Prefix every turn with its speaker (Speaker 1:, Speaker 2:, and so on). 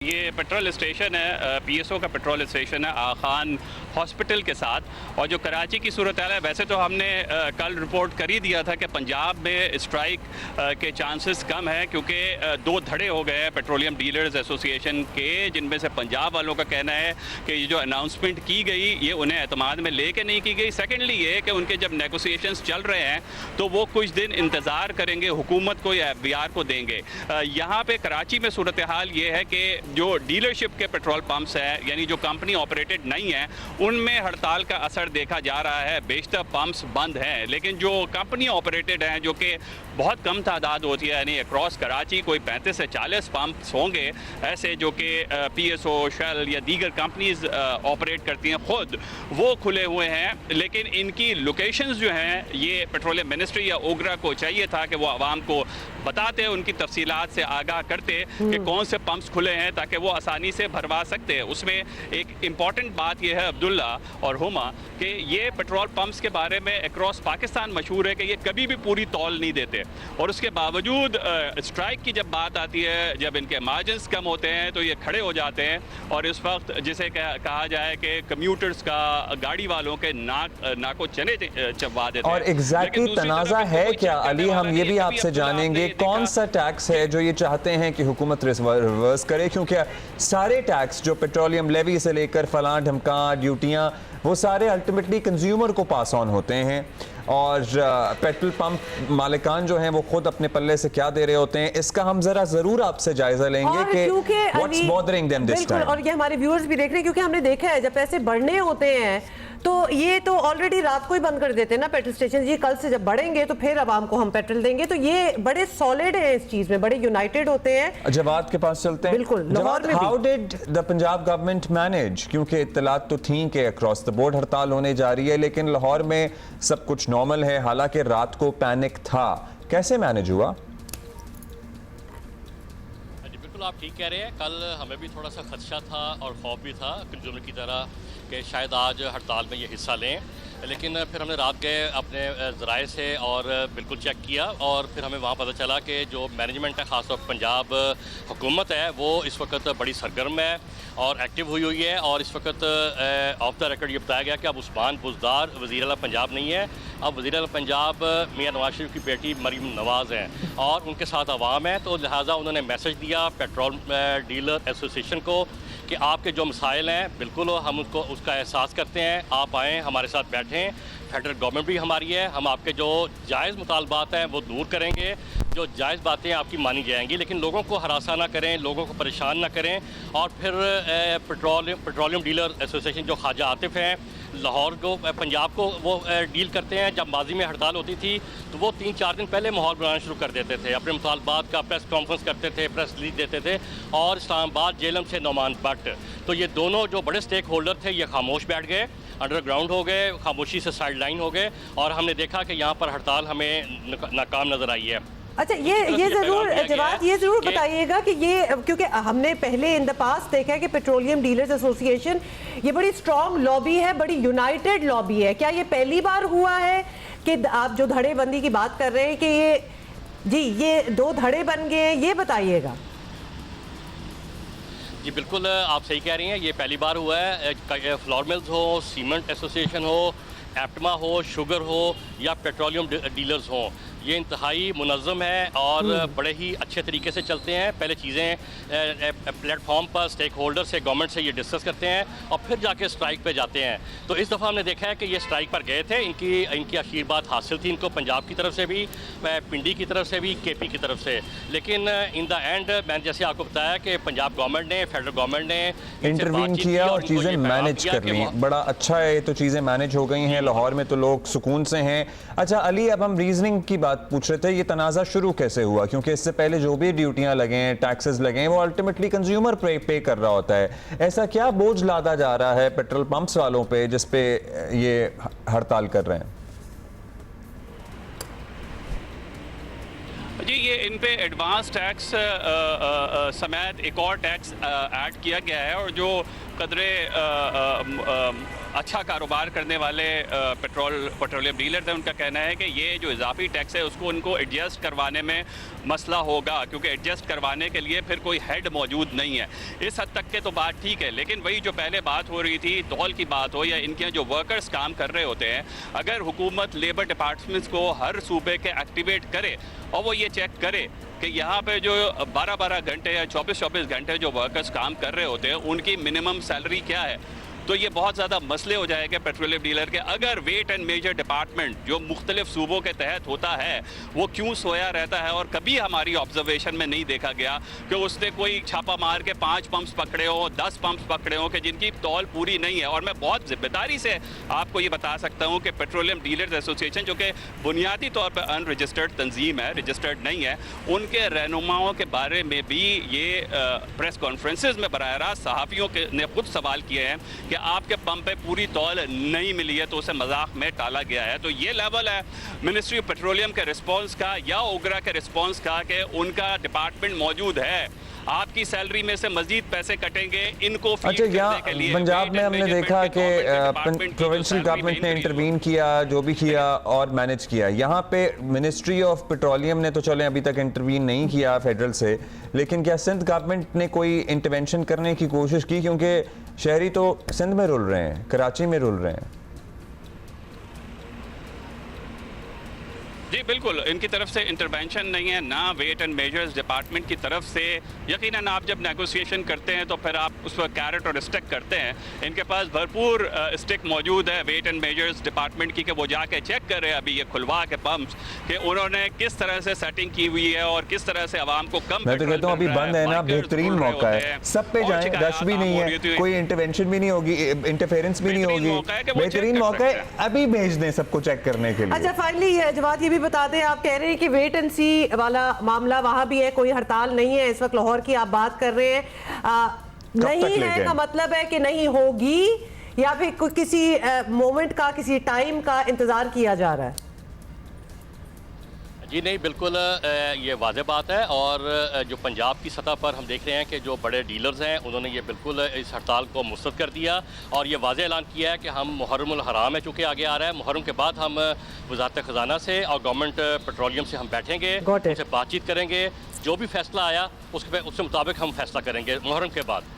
Speaker 1: ये petrol station है, PSO का पेट्रोल स्टेशन है आखान हॉस्पिटल के साथ। और जो कराची की सूरत है, वैसे तो हमने कल रिपोर्ट कर ही दिया था कि पंजाब में स्ट्राइक के चांसेस कम हैं, क्योंकि दो धड़े हो गए हैं पेट्रोलियम डीलर्स एसोसिएशन के, जिनमें से पंजाब वालों का कहना है कि ये जो अनाउंसमेंट की गई ये उन्हें एतमाद में लेके नहीं की गई। सेकेंडली ये कि उनके जब नेगोशिएशंस चल रहे हैं तो वो कुछ दिन इंतज़ार करेंगे, हुकूमत को या एफबीआर को देंगे। यहाँ पे कराची में सूरत हाल ये है कि जो डीलरशिप के पेट्रोल पंप्स हैं, यानी जो कंपनी ऑपरेटेड नहीं है, उनमें हड़ताल का असर देखा जा रहा है। बेशतर पंप्स बंद हैं, लेकिन जो कंपनी ऑपरेटेड हैं, जो कि बहुत कम तादाद होती है, यानी अक्रॉस कराची कोई 35 से 40 पंप्स होंगे ऐसे, जो कि पीएसओ, शेल या दीगर कंपनीज ऑपरेट करती हैं खुद, वो खुले हुए हैं। लेकिन इनकी लोकेशंस जो हैं, ये पेट्रोलियम मिनिस्ट्री या ओगरा को चाहिए था कि वो आवाम को बताते, उनकी तफसीलात से आगाह करते कि कौन से पंप्स खुले हैं, ताकि वो आसानी से भरवा सकते हैं। उसमें एक इम्पॉर्टेंट बात यह है अब्दुल्ला और हुमा, कि ये पेट्रोल पंप्स के बारे में अक्रॉस पाकिस्तान मशहूर है कि ये कभी भी पूरी तौल नहीं देते, और उसके बावजूद स्ट्राइक की जब बात आती है, जब इनके मार्जिन्स कम होते हैं तो ये खड़े हो जाते हैं। और इस वक्त जिसे कहा जाए कि कम्यूटर्स का, गाड़ी वालों के नाको चने चबवा देते हैं।
Speaker 2: और एग्जैक्टली तनाज़ा है क्या अली, हम ये भी आपसे जानेंगे कौन सा टैक्स है जो ये चाहते हैं कि हुकूमत रिवर्स करे, क्योंकि सारे टैक्स जो पेट्रोलियम लेवी से लेकर फलां ढमकां ड्यूटियाँ, वो सारे अल्टीमेटली कंज्यूमर को पास ऑन होते हैं, और पेट्रोल पंप मालिकान जो हैं वो खुद अपने पल्ले से क्या दे रहे होते हैं, इसका हम ज़रूर आपसे जायजा लेंगे कि what's bothering them this time.
Speaker 3: और ये हमारे व्यूअर्स भी देख रहे हैं, क्योंकि हमने देखा है जब पैसे बढ़ने होते हैं तो ये तो ऑलरेडी रात को ही बंद कर देते हैं ना पेट्रोल स्टेशन। ये कल से जब बढ़ेंगे तो फिर आवाम को हम पेट्रोल देंगे, तो ये बड़े सॉलिड हैं इस चीज में, बड़े यूनाइटेड होते हैं।
Speaker 2: जवाद के पास चलते हैं।
Speaker 3: बिल्कुल,
Speaker 2: how did the Punjab government manage, क्योंकि इत्तलात तो थी कि अक्रॉस द बोर्ड हड़ताल होने जा रही है, लेकिन लाहौर में सब कुछ नॉर्मल है, हालांकि रात को पैनिक था, कैसे मैनेज हुआ?
Speaker 4: बिल्कुल आप ठीक कह रहे हैं, कल हमें भी थोड़ा सा खदशा था और खौफ भी था कंज्यूमर की तरह कि शायद आज हड़ताल में ये हिस्सा लें, लेकिन फिर हमने रात गए अपने ज़राए से और बिल्कुल चेक किया, और फिर हमें वहाँ पता चला कि जो मैनेजमेंट है, ख़ासतौर पर पंजाब हुकूमत है, वो इस वक्त बड़ी सरगर्म है और एक्टिव हुई है। और इस वक्त ऑफ द रिकॉर्ड ये बताया गया कि अब उस्मान बुज़दार वज़ीर आला पंजाब नहीं है, अब वज़ीर आला पंजाब मियां नवाज शरीफ की बेटी मरीम नवाज़ हैं, और उनके साथ आवाम है। तो लिहाजा उन्होंने मैसेज दिया पेट्रोल डीलर एसोसिएशन को कि आपके जो मसाइल हैं बिल्कुल हम उसका एहसास करते हैं, आप आएँ हमारे साथ बैठें, फेडरल गवर्नमेंट भी हमारी है, हम आपके जो जायज़ मुतालबात हैं वो दूर करेंगे, जो जायज़ बातें आपकी मानी जाएंगी, लेकिन लोगों को हरासा ना करें, लोगों को परेशान ना करें। और फिर पेट्रोलियम डीलर एसोसिएशन जो ख्वाजा आतिफ हैं, लाहौर को, पंजाब को वो डील करते हैं, जब माजी में हड़ताल होती थी तो वो 3-4 दिन पहले माहौल बनाना शुरू कर देते थे, अपने मुतालबात का प्रेस कॉन्फ्रेंस करते थे, प्रेस रिलीज देते थे। और इस्लामाबाद जेलम से नौमान भट्ट, तो ये दोनों जो बड़े स्टेक होल्डर थे ये खामोश बैठ गए, अंडरग्राउंड हो गए, खामोशी से साइड लाइन हो गए, और हमने देखा कि यहाँ पर हड़ताल हमें नाकाम नज़र आई है।
Speaker 3: अच्छा, ये जरूर जवाब ये जरूर बताइएगा कि ये, क्योंकि हमने पहले इन द पास्ट देखा है कि पेट्रोलियम डीलर्स एसोसिएशन ये बड़ी स्ट्रॉन्ग लॉबी है, बड़ी यूनाइटेड लॉबी है, क्या ये पहली बार हुआ है कि आप जो धड़ेबंदी की बात कर रहे हैं कि ये दो धड़े बन गए हैं, ये बताइएगा।
Speaker 4: जी बिल्कुल आप सही कह रही हैं, ये पहली बार हुआ है। फ्लोर मिल्स हो, सीमेंट एसोसिएशन हो, एप्टमा हो, शुगर हो या पेट्रोलियम डीलर्स हों, ये इंतहाई मुनज़्ज़म है और बड़े ही अच्छे तरीके से चलते हैं। पहले चीज़ें प्लेटफॉर्म पर स्टेक होल्डर से, गवर्नमेंट से ये डिस्कस करते हैं और फिर जाके स्ट्राइक पे जाते हैं। तो इस दफ़ा हमने देखा है कि ये स्ट्राइक पर गए थे, इनकी आशीर्वाद हासिल थी इनको, पंजाब की तरफ से भी, पिंडी की तरफ से भी, केपी की तरफ से। लेकिन इन द एंड मैंने जैसे आपको बताया कि पंजाब गवर्नमेंट ने, फेडरल गवर्नमेंट ने
Speaker 2: इंटरवीन किया और चीज़ें मैनेज कर ली। बड़ा अच्छा है, ये तो चीज़ें मैनेज हो गई हैं, लाहौर में तो लोग सुकून से हैं। अच्छा अली, अब हम रीजनिंग की बात पूछ रहे थे, ये तनाज़ा शुरू कैसे हुआ, क्योंकि इससे पहले जो भी ड्यूटियां लगें, टैक्सेस लगें, वो अल्टीमेटली कंज्यूमर पे कर रहा होता है। ऐसा क्या बोझ लादा जा रहा है पेट्रोल पंप्स वालों पे जिस पे ये हड़ताल कर रहे हैं?
Speaker 1: जी, ये इन पे एडवांस टैक्स समेत एक और टैक्स ऐड किया गया है, और जो कदरे अच्छा कारोबार करने वाले पेट्रोलियम डीलर्स हैं, उनका कहना है कि ये जो इजाफी टैक्स है उसको उनको एडजस्ट करवाने में मसला होगा, क्योंकि एडजस्ट करवाने के लिए फिर कोई हेड मौजूद नहीं है। इस हद तक के तो बात ठीक है, लेकिन वही जो पहले बात हो रही थी, तौल की बात हो या इनके यहाँ जो वर्कर्स काम कर रहे होते हैं, अगर हुकूमत लेबर डिपार्टमेंट्स को हर सूबे के एक्टिवेट करे और वो ये चेक करे कि यहाँ पे जो 12-12 घंटे या 24-24 घंटे जो वर्कर्स काम कर रहे होते हैं उनकी मिनिमम सैलरी क्या है, तो ये बहुत ज़्यादा मसले हो जाएंगे पेट्रोलियम डीलर के। अगर वेट एंड मेजर डिपार्टमेंट जो मुख्तलिफ सूबों के तहत होता है वो क्यों सोया रहता है, और कभी हमारी ऑब्जर्वेशन में नहीं देखा गया कि उसने कोई छापा मार के 5 पंप्स पकड़े हों, 10 पंप्स पकड़े हों कि जिनकी तौल पूरी नहीं है। और मैं बहुत जिम्मेदारी से आपको ये बता सकता हूँ कि पेट्रोलियम डीलर्स एसोसिएशन, जो कि बुनियादी तौर पर अनरजिस्टर्ड तंजीम है, रजिस्टर्ड नहीं है, उनके रहनुमाओं के बारे में भी ये प्रेस कॉन्फ्रेंसेज में बराह रास्त सहाफ़ियों के ने खुद सवाल किए हैं कि आपके पंप पे पूरी तौल नहीं मिली है, तो उसे मजाक में टाला गया है। तो ये लेवल है मिनिस्ट्री ऑफ पेट्रोलियम के रिस्पांस का या ओगरा के रिस्पांस का कि उनका डिपार्टमेंट मौजूद है, आपकी सैलरी में से मजीद पैसे कटेंगे इनको फीड
Speaker 2: अच्छा,
Speaker 1: करने के लिए।
Speaker 2: पंजाब में हमने देखा कि प्रोविंशियल गवर्नमेंट ने इंटरवीन किया, जो भी किया और मैनेज किया। यहाँ पे मिनिस्ट्री ऑफ पेट्रोलियम ने तो चले अभी तक इंटरवीन नहीं किया फेडरल से, लेकिन क्या सिंध गवर्नमेंट ने कोई इंटरवेंशन करने की कोशिश की, क्योंकि शहरी तो सिंध में रुल रहे हैं, कराची में रुल रहे हैं?
Speaker 1: जी बिल्कुल, इनकी तरफ से इंटरवेंशन नहीं है, ना वेट एंड मेजर्स डिपार्टमेंट की तरफ से। यकीनन आप जब नेगोशिएशन करते हैं तो फिर आप उस पर कैरेट और स्टिक करते हैं। इनके पास भरपूर स्टिक मौजूद है वेट एंड मेजर्स डिपार्टमेंट की, कि वो जाके चेक कर रहे हैं अभी ये खुलवा के पंप्स कि उन्होंने किस तरह से सेटिंग की हुई है और किस तरह से आवाम को कम।
Speaker 2: मैं तो कहता हूँ अभी बंद है ना, बेहतरीन मौका है, सब पे जाएं, रश भी नहीं है, कोई इंटरवेंशन भी नहीं होगी, इंटरफेरेंस भी नहीं होगी, बेहतरीन मौका है, अभी भेज दें सबको चेक करने के लिए।
Speaker 3: अच्छा, फाइनली जवाब ये भी बता दें, आप कह रहे हैं कि वेट एंड सी वाला मामला वहां भी है, कोई हड़ताल नहीं है इस वक्त लाहौर की आप बात कर रहे हैं, नहीं है का मतलब है कि नहीं होगी, या फिर किसी मोमेंट का, किसी टाइम का इंतजार किया जा रहा है?
Speaker 4: जी नहीं, बिल्कुल ये वाज़ेह बात है। और जो पंजाब की सतह पर हम देख रहे हैं कि जो बड़े डीलर्स हैं उन्होंने ये बिल्कुल इस हड़ताल को मुस्तरद कर दिया और ये वाज़ेह ऐलान किया है कि हम मुहर्रमुल हराम है चूँकि आगे आ रहा है, मुहर्रम के बाद हम वज़ारत ख़जाना से और गवर्नमेंट पेट्रोलियम से हम बैठेंगे, उनसे बातचीत करेंगे, जो भी फैसला आया उसके मुताबिक हम फैसला करेंगे मुहर्रम के बाद।